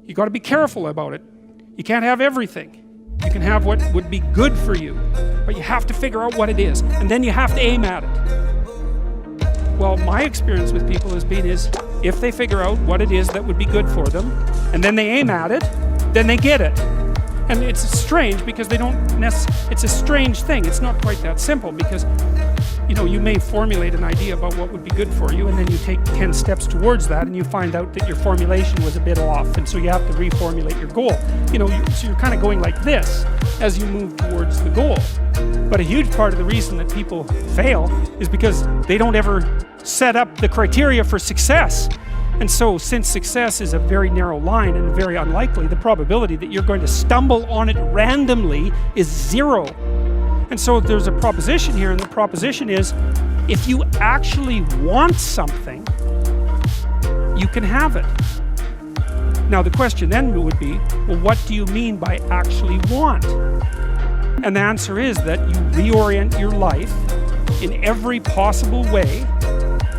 You got to be careful about it. You can't have everything. You can have what would be good for you, but you have to figure out what it is, and then you have to aim at it. Well, my experience with people has been if they figure out what it is that would be good for them, and then they aim at it, then they get it. And it's strange because they don't it's a strange thing. It's not quite that simple because, you may formulate an idea about what would be good for you, and then you take 10 steps towards that, and you find out that your formulation was a bit off, and so you have to reformulate your goal. So you're kind of going like this as you move towards the goal. But a huge part of the reason that people fail is because they don't ever set up the criteria for success. And so, since success is a very narrow line and very unlikely, the probability that you're going to stumble on it randomly is 0. And so there's a proposition here, and the proposition is, if you actually want something, you can have it. Now the question then would be, well, what do you mean by actually want? And the answer is that you reorient your life in every possible way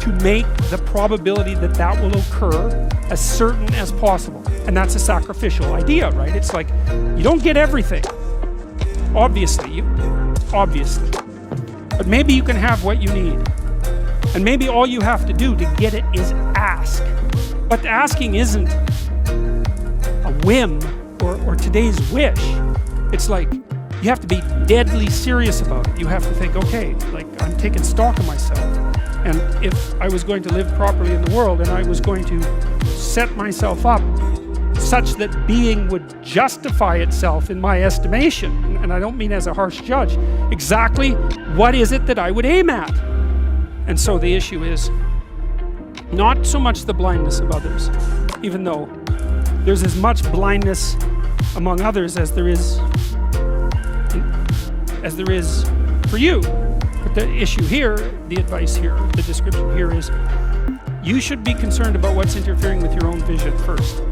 to make the probability that that will occur as certain as possible. And that's a sacrificial idea, right? It's like, you don't get everything. Obviously. But maybe you can have what you need. And maybe all you have to do to get it is ask. But asking isn't a whim or today's wish. It's like, you have to be deadly serious about it. You have to think, okay, like, I'm taking stock of myself. And if I was going to live properly in the world, and I was going to set myself up such that being would justify itself in my estimation, and I don't mean as a harsh judge, exactly what is it that I would aim at? And so the issue is not so much the blindness of others, even though there's as much blindness among others as there is for you. But the issue here, the advice here, the description here is, you should be concerned about what's interfering with your own vision first.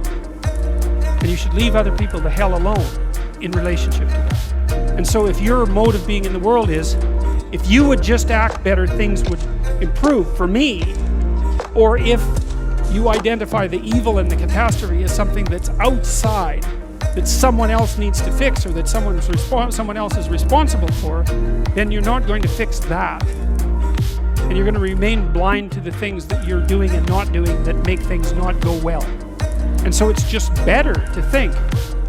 And you should leave other people the hell alone in relationship to that. And so if your mode of being in the world is, if you would just act better, things would improve for me, or if you identify the evil and the catastrophe as something that's outside, that someone else needs to fix, or that someone else is responsible for, then you're not going to fix that. And you're going to remain blind to the things that you're doing and not doing that make things not go well. And so it's just better to think,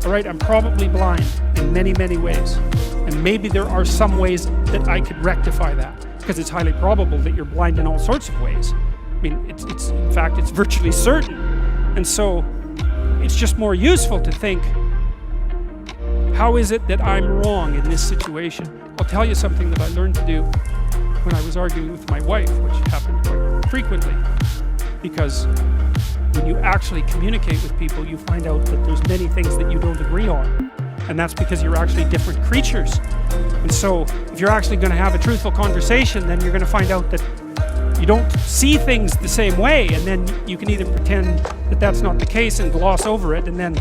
all right, I'm probably blind in many, many ways. And maybe there are some ways that I could rectify that, because it's highly probable that you're blind in all sorts of ways. I mean, in fact, it's virtually certain. And so it's just more useful to think, how is it that I'm wrong in this situation? I'll tell you something that I learned to do when I was arguing with my wife, which happened quite frequently, because when you actually communicate with people, you find out that there's many things that you don't agree on. And that's because you're actually different creatures. And so if you're actually going to have a truthful conversation, then you're going to find out that you don't see things the same way, and then you can either pretend that that's not the case and gloss over it and then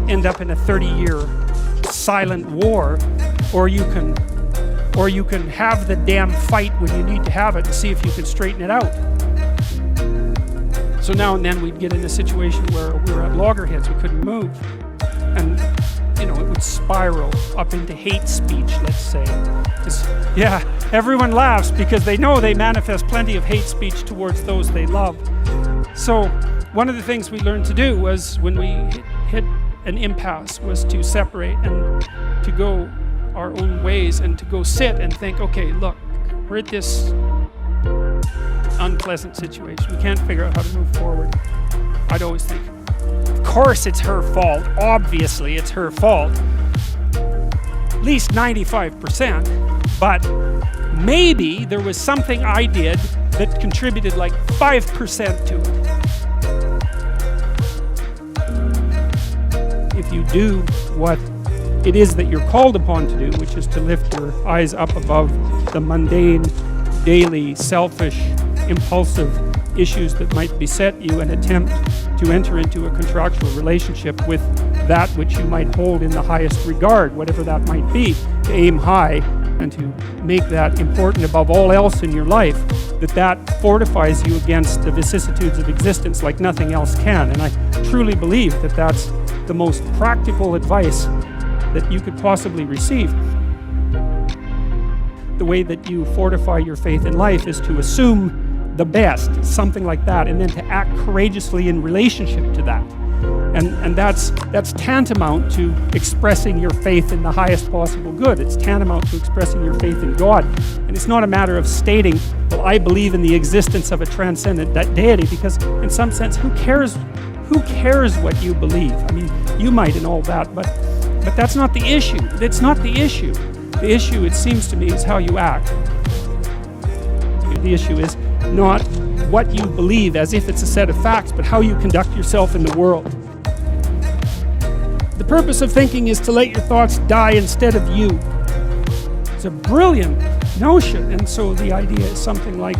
end up in a 30-year silent war, or you can have the damn fight when you need to have it and see if you can straighten it out. So now and then we'd get in a situation where we were at loggerheads, we couldn't move, and it would spiral up into hate speech, let's say. Yeah, everyone laughs because they know they manifest plenty of hate speech towards those they love. So one of the things we learned to do was, when we hit an impasse, was to separate and to go our own ways, and to go sit and think, okay, look, we're at this unpleasant situation. We can't figure out how to move forward. I'd always think, of course it's her fault. Obviously it's her fault. At least 95%. But maybe there was something I did that contributed like 5% to it. If you do what it is that you're called upon to do, which is to lift your eyes up above the mundane, daily, selfish, impulsive issues that might beset you, and attempt to enter into a contractual relationship with that which you might hold in the highest regard, whatever that might be, to aim high and to make that important above all else in your life, that fortifies you against the vicissitudes of existence like nothing else can. And I truly believe that that's the most practical advice that you could possibly receive. The way that you fortify your faith in life is to assume the best, something like that, and then to act courageously in relationship to that. And that's tantamount to expressing your faith in the highest possible good. It's tantamount to expressing your faith in God. And it's not a matter of stating, well, I believe in the existence of a transcendent deity, because in some sense, who cares what you believe? I mean, you might and all that, but that's not the issue. It's not the issue. The issue, it seems to me, is how you act. The issue is not what you believe as if it's a set of facts, but how you conduct yourself in the world. The purpose of thinking is to let your thoughts die instead of you. It's a brilliant notion, and so the idea is something like,